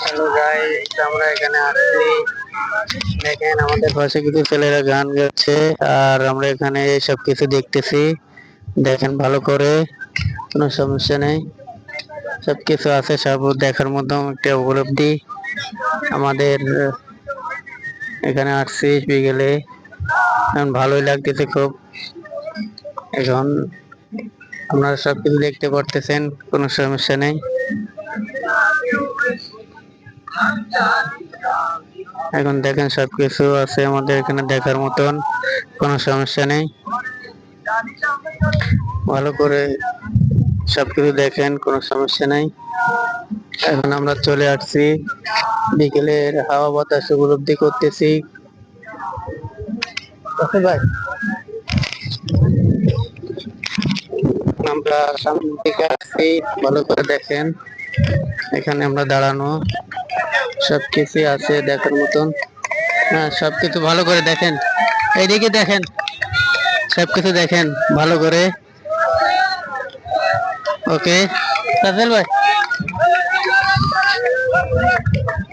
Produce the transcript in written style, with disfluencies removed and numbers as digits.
Hello guys, আমরা এখানে আসছি। দেখেন আমাদের পাশে কিছু ছেলেরা গান গাচ্ছে, আর আমরা এখানে সব কিছু দেখতেছি। দেখেন ভালো করে, কোনো সমস্যা নেই, সবকিছু আছে, সব দেখার মতো একটা উপলব্ধি। আমাদের এখানে আসছি বিকেলে, এখন ভালোই লাগতেছে খুব। এখন আপনারা সবকিছু দেখতে পারতেছেন, কোনো সমস্যা নেই। এখন দেখেন সবকিছু আছে আমাদের এখানে দেখার মতন, কোনো সমস্যা নেই। ভালো করে সবকিছু দেখেন, কোনো সমস্যা নেই। এখন আমরা চলে আসছি, বিকেলের হাওয়া বাতাস উপলব্ধি করতেছি। ভাই, আমরা সামনের দিকে আসছি, ভালো করে দেখেন। এখানে আমরা দাঁড়ানো, সবকিছু আছে দেখার মতন। হ্যাঁ, সবকিছু ভালো করে দেখেন, এইদিকে দেখেন, সবকিছু দেখেন ভালো করে। ওকে, রাসেল ভাই।